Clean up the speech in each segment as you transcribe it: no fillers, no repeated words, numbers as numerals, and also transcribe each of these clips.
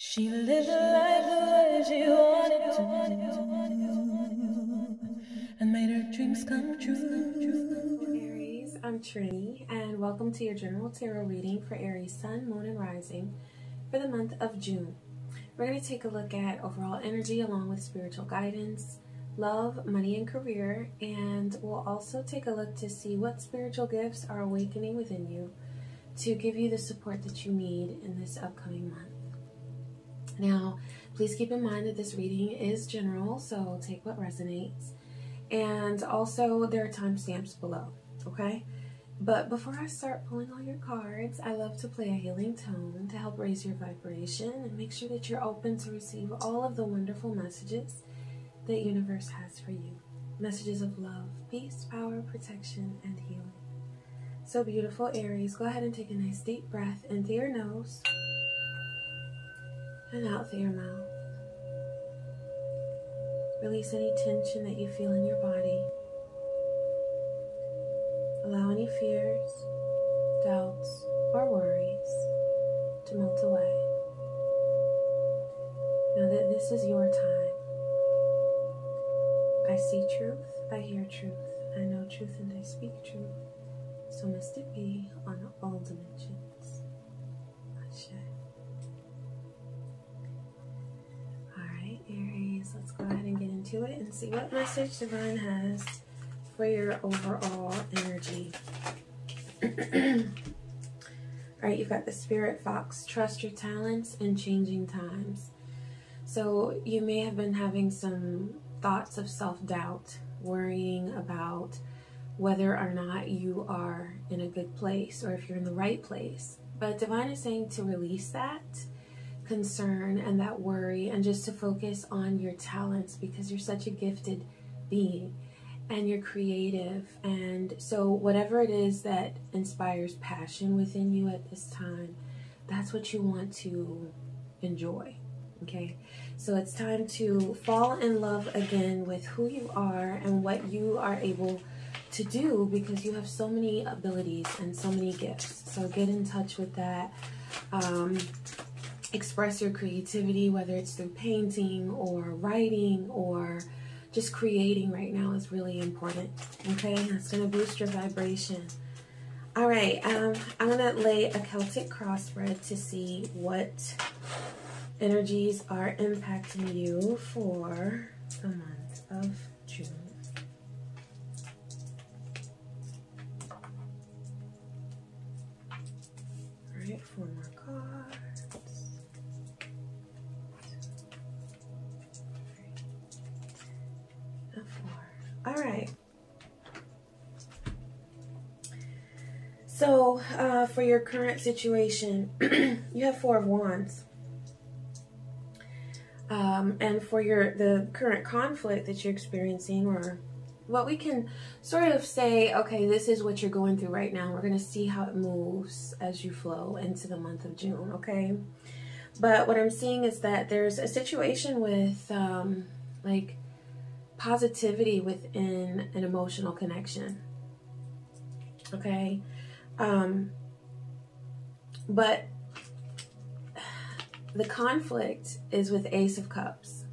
She lived life the way she wanted to, and made her dreams come true. Beautiful Aries, I'm Trini, and welcome to your general tarot reading for Aries Sun, Moon, and Rising for the month of June. We're going to take a look at overall energy along with spiritual guidance, love, money, and career, and we'll also take a look to see what spiritual gifts are awakening within you to give you the support that you need in this upcoming month. Now, please keep in mind that this reading is general, so take what resonates. And also, there are timestamps below, okay? But before I start pulling all your cards, I love to play a healing tone to help raise your vibration and make sure that you're open to receive all of the wonderful messages that universe has for you. Messages of love, peace, power, protection, and healing. So beautiful Aries, go ahead and take a nice deep breath in through your nose and out through your mouth. Release any tension that you feel in your body. Allow any fears, doubts, or worries to melt away. Know that this is your time. I see truth, I hear truth, I know truth, and I speak truth. So must it be on all dimensions. Ashe. Alright, Aries, let's go ahead and get into it and see what message Divine has for your overall energy. Alright, you've got the Spirit Fox. Trust your talents in changing times. So you may have been having some thoughts of self-doubt, worrying about whether or not you are in a good place or if you're in the right place. But Divine is saying to release that concern and that worry and just to focus on your talents, because you're such a gifted being and you're creative. And so whatever it is that inspires passion within you at this time, that's what you want to enjoy. Okay, so it's time to fall in love again with who you are and what you are able to do, because you have so many abilities and so many gifts. So get in touch with that. Express your creativity, whether it's through painting or writing or just creating right now is really important. Okay, that's going to boost your vibration. All right, I'm going to lay a Celtic cross spread to see what energies are impacting you for the month of June. All right, 4 more cards. And 4. All right. So for your current situation, you have 4 of Wands. And for the current conflict that you're experiencing, or what we can sort of say, okay, this is what you're going through right now. We're going to see how it moves as you flow into the month of June, okay? But what I'm seeing is that there's a situation with like positivity within an emotional connection, okay? But the conflict is with Ace of Cups,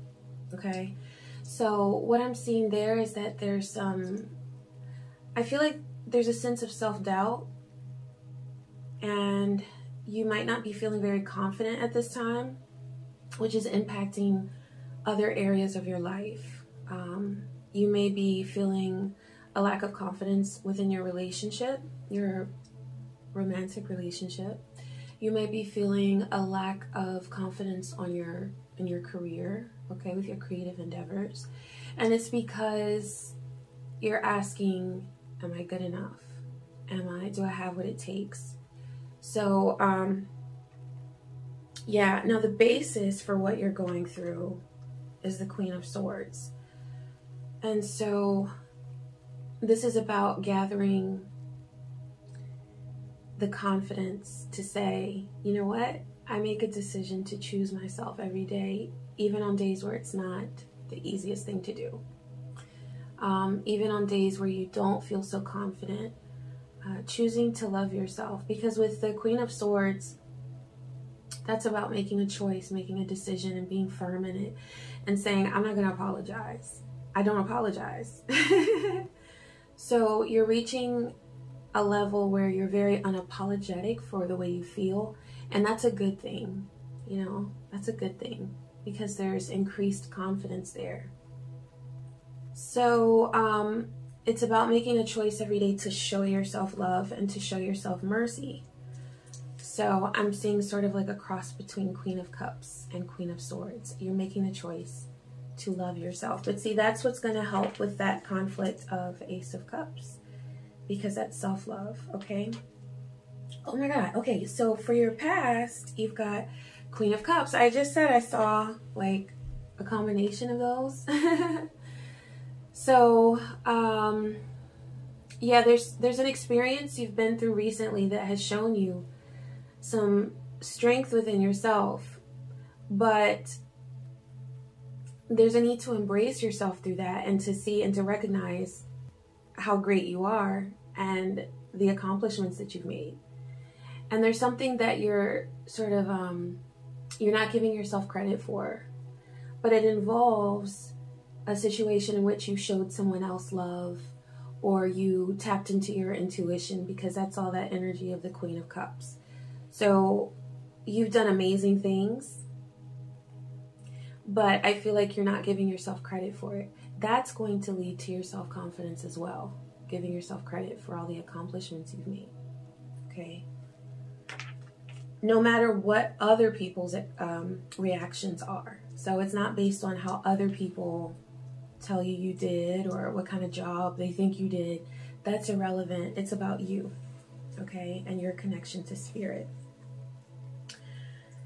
okay? So what I'm seeing there is that there's I feel like there's a sense of self-doubt, and you might not be feeling very confident at this time, which is impacting other areas of your life. You may be feeling a lack of confidence within your relationship, your romantic relationship. You may be feeling a lack of confidence in your career, okay, with your creative endeavors. And it's because you're asking, am I good enough? Do I have what it takes? So, yeah, now the basis for what you're going through is the Queen of Swords. And so this is about gathering the confidence to say, you know what, I make a decision to choose myself every day, even on days where it's not the easiest thing to do. Even on days where you don't feel so confident, choosing to love yourself. Because with the Queen of Swords, That's about making a choice, making a decision, and being firm in it, and saying, I'm not going to apologize. I don't apologize. So you're reaching a level where you're very unapologetic for the way you feel, and that's a good thing. You know, that's a good thing, because there's increased confidence there. So it's about making a choice every day to show yourself love and to show yourself mercy. So I'm seeing sort of like a cross between Queen of Cups and Queen of Swords. You're making a choice to love yourself. But see, that's what's going to help with that conflict of Ace of Cups, because that's self-love, okay? Oh my God. Okay, so for your past, you've got Queen of Cups. I just said I saw like a combination of those. So, yeah, there's an experience you've been through recently that has shown you some strength within yourself, but there's a need to embrace yourself through that, and to see and to recognize how great you are and the accomplishments that you've made. And there's something that you're sort of, you're not giving yourself credit for, but it involves a situation in which you showed someone else love, or you tapped into your intuition, because that's all that energy of the Queen of Cups. So you've done amazing things, but I feel like you're not giving yourself credit for it. That's going to lead to your self-confidence as well, giving yourself credit for all the accomplishments you've made, okay? No matter what other people's reactions are. So it's not based on how other people tell you you did, or what kind of job they think you did. That's irrelevant. It's about you, okay? And your connection to spirit.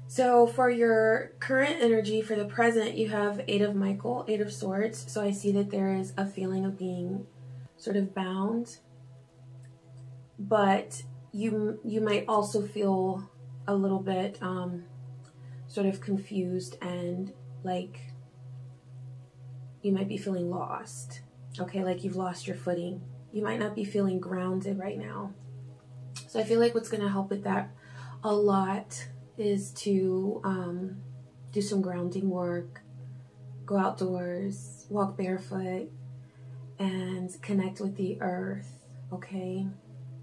So for your current energy, for the present, you have Eight of Michael, Eight of Swords. So I see that there is a feeling of being sort of bound, but you might also feel a little bit sort of confused, and like you might be feeling lost, okay? Like you've lost your footing. You might not be feeling grounded right now. So I feel like what's going to help with that a lot is to do some grounding work, go outdoors, walk barefoot, and connect with the earth, okay?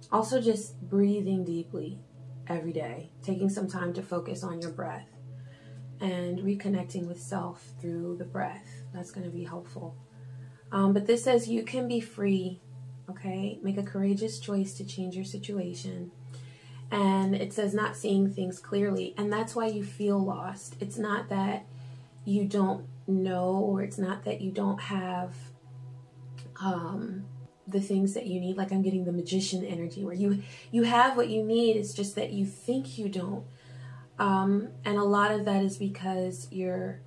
Also just breathing deeply every day, taking some time to focus on your breath and reconnecting with self through the breath. That's going to be helpful. But this says you can be free, okay? Make a courageous choice to change your situation. And it says not seeing things clearly, and that's why you feel lost. It's not that you don't know, or it's not that you don't have the things that you need. Like I'm getting the Magician energy, where you have what you need. It's just that you think you don't. And a lot of that is because you're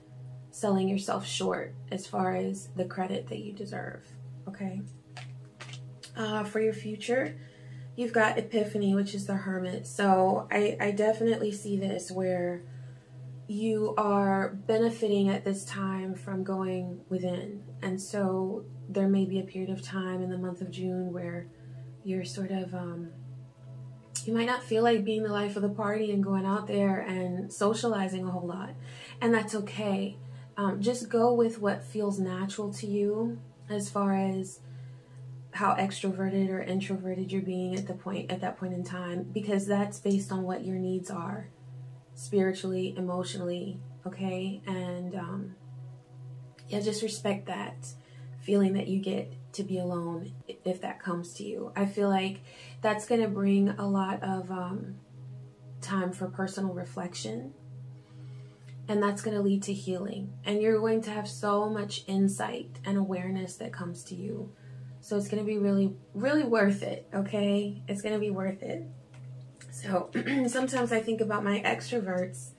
selling yourself short as far as the credit that you deserve, okay? For your future, you've got Epiphany, which is the Hermit. So I definitely see this where you are benefiting at this time from going within. And so there may be a period of time in the month of June where you're sort of, you might not feel like being the life of the party and going out there and socializing a whole lot. And that's okay. Just go with what feels natural to you as far as how extroverted or introverted you're being at that point in time, because that's based on what your needs are spiritually, emotionally, okay? And yeah, just respect that feeling that you get to be alone if that comes to you. I feel like that's going to bring a lot of time for personal reflection, and that's going to lead to healing, and you're going to have so much insight and awareness that comes to you. So it's going to be really, really worth it, okay? It's going to be worth it. So sometimes I think about my extroverts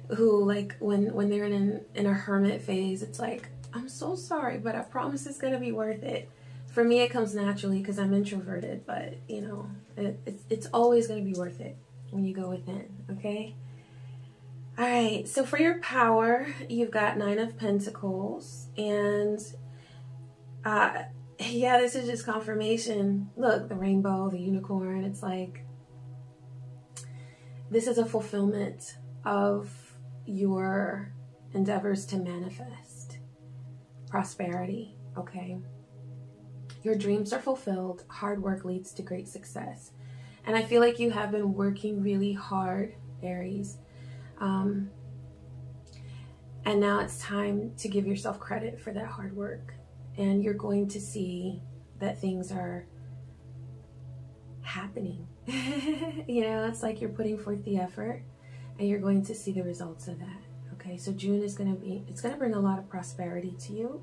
who, like, when they're in a hermit phase, it's like, I'm so sorry, but I promise it's going to be worth it. For me, it comes naturally because I'm introverted, but, you know, it's always going to be worth it when you go within, okay? All right, so for your power, you've got Nine of Pentacles, and yeah, this is just confirmation. Look, the rainbow, the unicorn, it's like, this is a fulfillment, of your endeavors to manifest prosperity, okay? Your dreams are fulfilled. Hard work leads to great success. And I feel like you have been working really hard, Aries. And now it's time to give yourself credit for that hard work. And you're going to see that things are happening. You know, it's like you're putting forth the effort and you're going to see the results of that. Okay, so June is going to be, it's going to bring a lot of prosperity to you.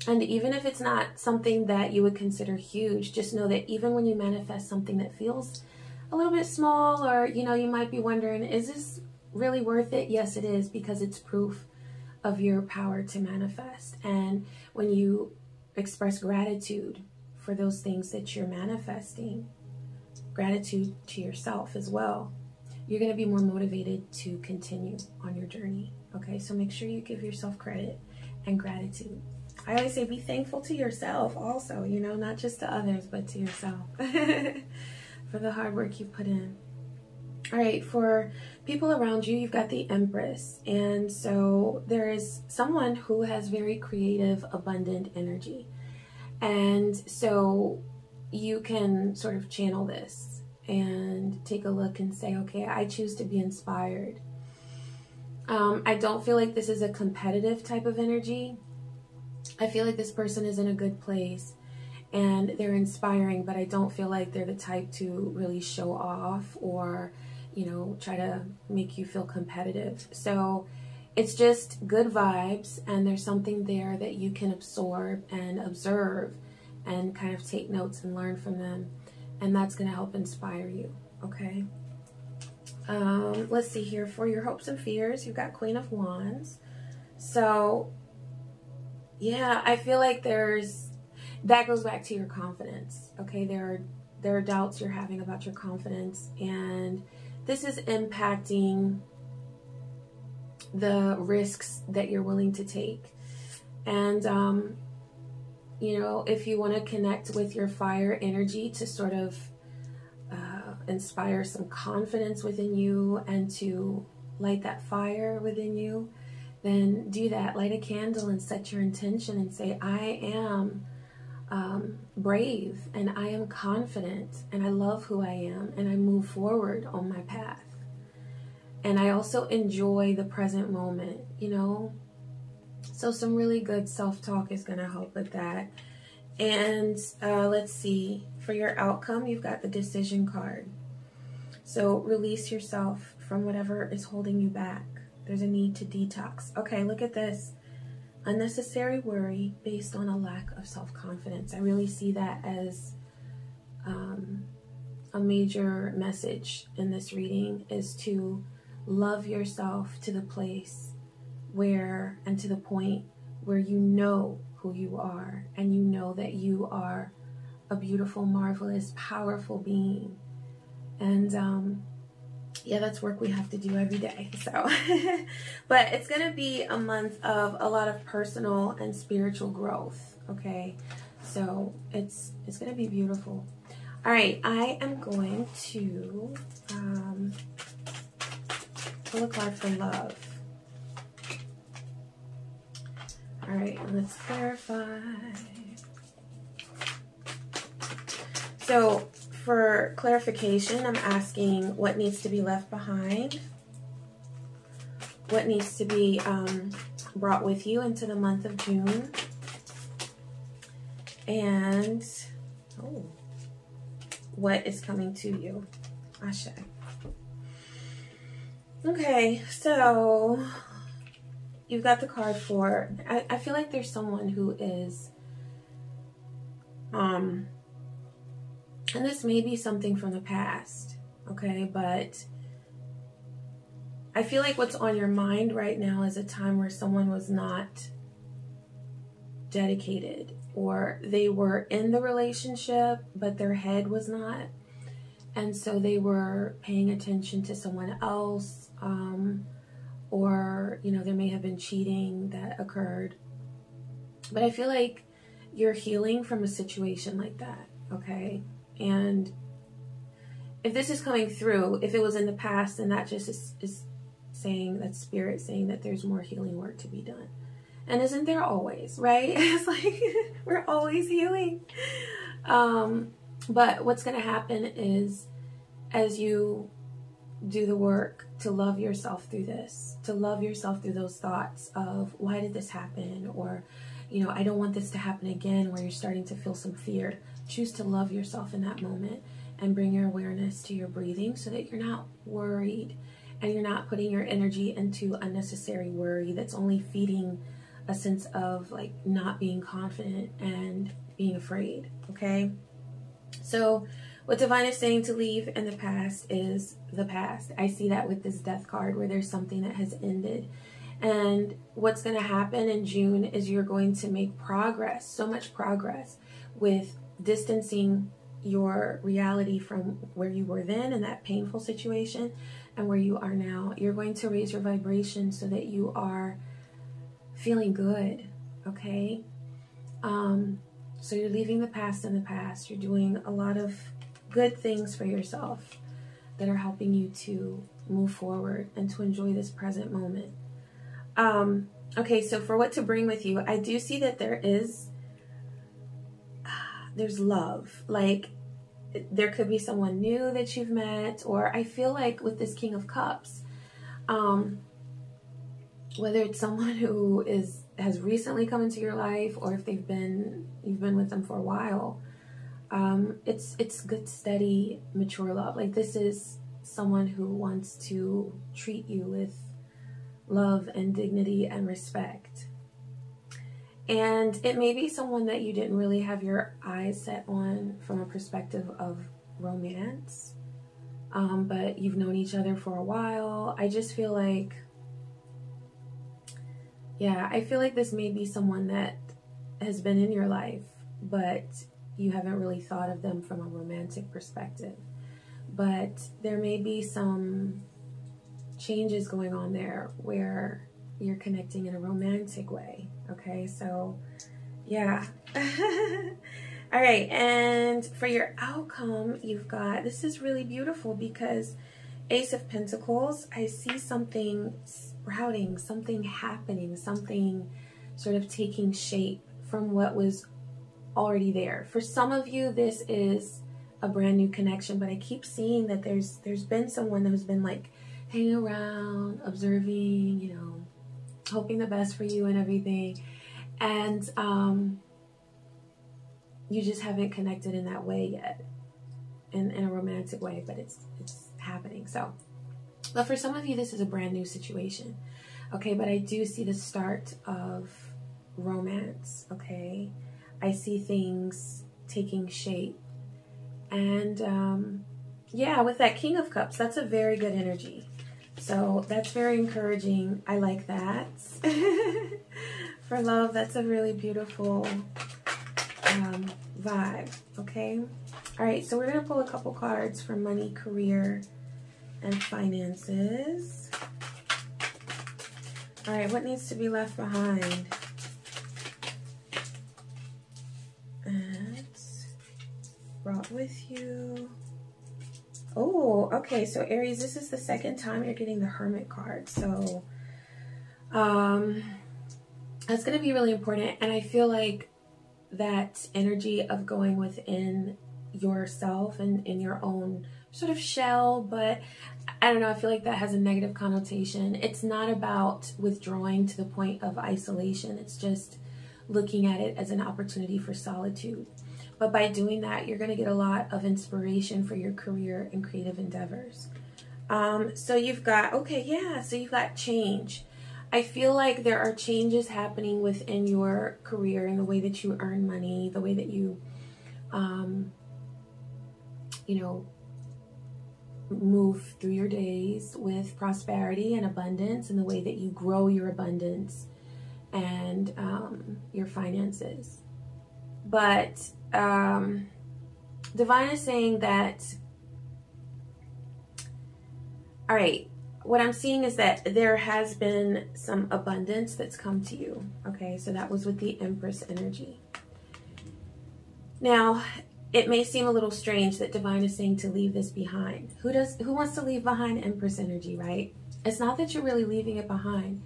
And even if it's not something that you would consider huge, just know that even when you manifest something that feels a little bit small, or, you know, you might be wondering, is this really worth it? Yes, it is, because it's proof of your power to manifest. And when you express gratitude for those things that you're manifesting, gratitude to yourself as well, you're going to be more motivated to continue on your journey. Okay, so make sure you give yourself credit and gratitude. I always say be thankful to yourself also, you know, not just to others, but to yourself for the hard work you put in. All right, for people around you, you've got the Empress. And so there is someone who has very creative, abundant energy. And so you can sort of channel this and take a look and say, okay, I choose to be inspired. I don't feel like this is a competitive type of energy. I feel like this person is in a good place and they're inspiring, but I don't feel like they're the type to really show off or, you know, try to make you feel competitive. So it's just good vibes, and there's something there that you can absorb and observe and kind of take notes and learn from them. And that's going to help inspire you, okay? Let's see here. For your hopes and fears, you've got Queen of Wands. So yeah, I feel like that goes back to your confidence. Okay, there are doubts you're having about your confidence, and this is impacting the risks that you're willing to take. And you know, if you want to connect with your fire energy to sort of inspire some confidence within you and to light that fire within you, then do that. Light a candle and set your intention and say, I am brave and I am confident and I love who I am and I move forward on my path. And I also enjoy the present moment, you know. So some really good self-talk is going to help with that. And let's see, for your outcome, you've got the Decision card. So release yourself from whatever is holding you back. There's a need to detox. Okay, look at this. Unnecessary worry based on a lack of self-confidence. I really see that as a major message in this reading, is to love yourself to the place where, and to the point where you know who you are, and you know that you are a beautiful, marvelous, powerful being. And yeah, that's work we have to do every day. So but it's going to be a month of a lot of personal and spiritual growth. Okay, so it's going to be beautiful. All right, I am going to pull a card for love. All right, let's clarify. So for clarification, I'm asking what needs to be left behind, what needs to be brought with you into the month of June, and what is coming to you. Ashe. Okay, so you've got the card for, I feel like there's someone who is, and this may be something from the past, okay, but I feel like what's on your mind right now is a time where someone was not dedicated, or they were in the relationship, but their head was not. And so they were paying attention to someone else, or, you know, there may have been cheating that occurred. But I feel like you're healing from a situation like that, okay? And if this is coming through, if it was in the past, then that just is saying, that spirit saying that there's more healing work to be done. And isn't there always, right? It's like we're always healing. But what's going to happen is, as you do the work to love yourself through this, to love yourself through those thoughts of, why did this happen? Or, you know, I don't want this to happen again, where you're starting to feel some fear. Choose to love yourself in that moment and bring your awareness to your breathing, so that you're not worried and you're not putting your energy into unnecessary worry that's only feeding a sense of like not being confident and being afraid. Okay, so what divine is saying to leave in the past is the past. I see that with this death card, where there's something that has ended. And what's going to happen in June is you're going to make progress, so much progress, with distancing your reality from where you were then in that painful situation and where you are now. You're going to raise your vibration so that you are feeling good, okay? So you're leaving the past in the past. You're doing a lot of good things for yourself that are helping you to move forward and to enjoy this present moment. Okay, so for what to bring with you, I do see that there's love. Like, there could be someone new that you've met, or I feel like with this King of Cups, whether it's someone who has recently come into your life, or if you've been with them for a while, it's good, steady, mature love. Like, this is someone who wants to treat you with love and dignity and respect. And it may be someone that you didn't really have your eyes set on from a perspective of romance, but you've known each other for a while. I just feel like, yeah, I feel like this may be someone that has been in your life, but you haven't really thought of them from a romantic perspective. But there may be some changes going on there where you're connecting in a romantic way. Okay, so yeah. All right, and for your outcome, you've got, this is really beautiful, because Ace of Pentacles, I see something sprouting, something happening, something sort of taking shape from what was already there. For some of you, this is a brand new connection, but I keep seeing that there's been someone who's been like hanging around, observing, you know, hoping the best for you and everything, and you just haven't connected in that way yet, in a romantic way, but it's happening. So, but for some of you, this is a brand new situation. Okay, but I do see the start of romance. Okay, I see things taking shape, and yeah, with that King of Cups, that's a very good energy. So that's very encouraging. I like that. For love, that's a really beautiful vibe. Okay. All right. So we're going to pull a couple cards for money, career, and finances. All right. What needs to be left behind? And brought with you. Oh, okay. So Aries, this is the second time you're getting the Hermit card. So that's going to be really important. And I feel like that energy of going within yourself and in your own sort of shell, but I don't know, I feel like that has a negative connotation. It's not about withdrawing to the point of isolation. It's just looking at it as an opportunity for solitude. But by doing that, you're going to get a lot of inspiration for your career and creative endeavors. So you've got, okay, yeah, so you've got change. I feel like there are changes happening within your career and the way that you earn money, the way that you, you know, move through your days with prosperity and abundance, and the way that you grow your abundance and your finances. But Divine is saying that, all right, what I'm seeing is that there has been some abundance that's come to you. Okay, so that was with the Empress energy. Now, it may seem a little strange that divine is saying to leave this behind. Who wants to leave behind Empress energy, right? It's not that you're really leaving it behind.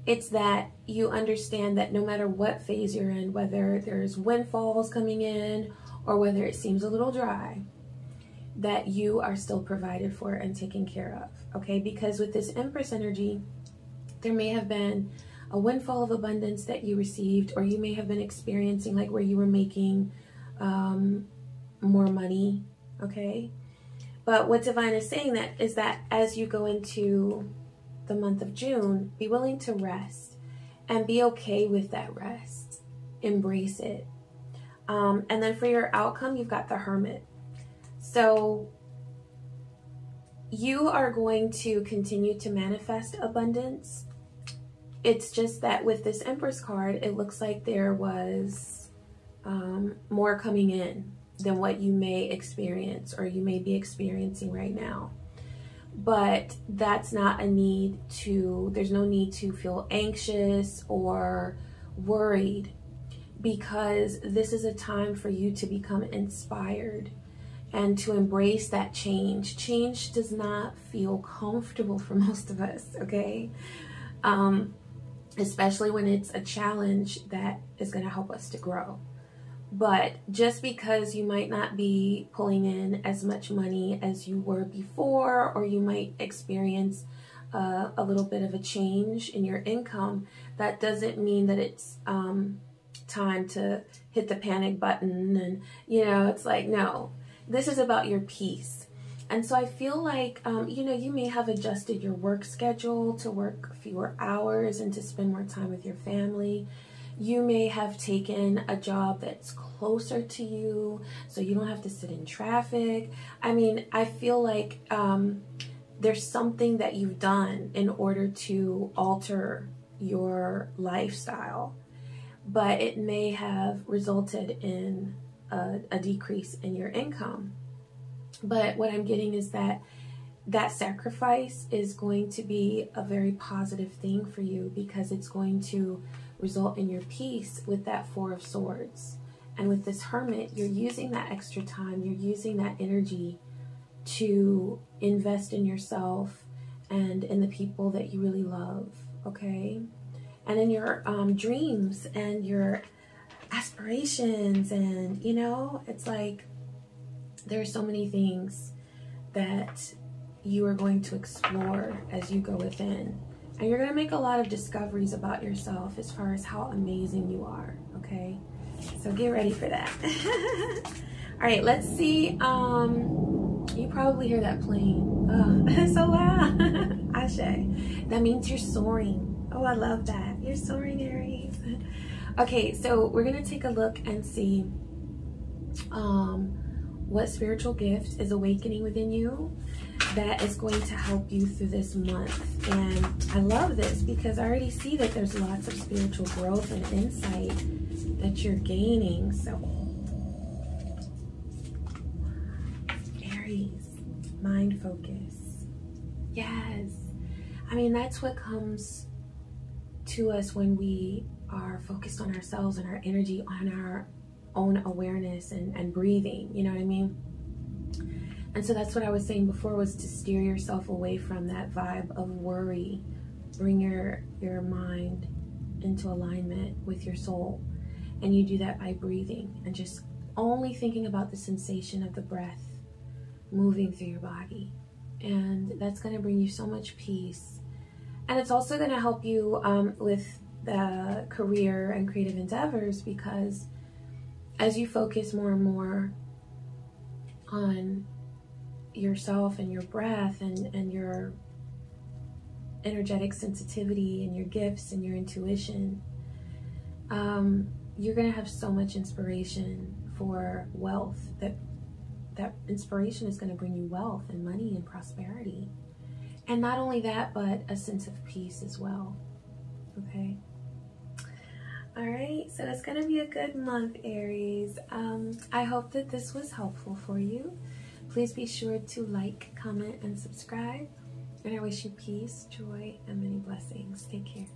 It's that you understand that no matter what phase you're in, whether there's windfalls coming in or whether it seems a little dry, that you are still provided for and taken care of, okay? Because with this Empress energy, there may have been a windfall of abundance that you received, or you may have been experiencing like where you were making more money, okay? But what divine is saying that is that as you go into the month of June, be willing to rest and be okay with that rest. Embrace it. And then for your outcome, you've got the Hermit. So you are going to continue to manifest abundance. It's just that with this Empress card, it looks like there was more coming in than what you may experience or you may be experiencing right now. But that's not a need to, there's no need to feel anxious or worried, because this is a time for you to become inspired and to embrace that change. Change does not feel comfortable for most of us, okay? Especially when it's a challenge that is going to help us to grow. But just because you might not be pulling in as much money as you were before, or you might experience a little bit of a change in your income, that doesn't mean that it's time to hit the panic button. And, you know, it's like, no, this is about your peace. And so I feel like, you know, you may have adjusted your work schedule to work fewer hours and to spend more time with your family. You may have taken a job that's closer to you, so you don't have to sit in traffic. I mean, I feel like there's something that you've done in order to alter your lifestyle, but it may have resulted in a decrease in your income. But what I'm getting is that that sacrifice is going to be a very positive thing for you, because it's going to result in your peace with that Four of Swords. And with this Hermit, you're using that extra time, you're using that energy to invest in yourself and in the people that you really love, okay? And in your dreams and your aspirations, and, you know, it's like there are so many things that you are going to explore as you go within. And you're going to make a lot of discoveries about yourself as far as how amazing you are, okay? So get ready for that. All right, let's see. You probably hear that plane. Oh, that's so loud. Ashe. That means you're soaring. Oh, I love that. You're soaring, Aries. Okay, so we're going to take a look and see what spiritual gift is awakening within you that is going to help you through this month. And I love this because I already see that there's lots of spiritual growth and insight that you're gaining. So Aries, mind focus. Yes. I mean, that's what comes to us when we are focused on ourselves and our energy, on our own awareness and breathing, you know what I mean? And so that's what I was saying before, was to steer yourself away from that vibe of worry. Bring your mind into alignment with your soul. And you do that by breathing and just only thinking about the sensation of the breath moving through your body. And that's going to bring you so much peace. And it's also going to help you with the career and creative endeavors, because as you focus more and more on yourself and your breath and your energetic sensitivity and your gifts and your intuition, you're going to have so much inspiration for wealth. That inspiration is going to bring you wealth and money and prosperity. And not only that, but a sense of peace as well. Okay? All right, so it's going to be a good month, Aries. I hope that this was helpful for you. Please be sure to like, comment, and subscribe. And I wish you peace, joy, and many blessings. Take care.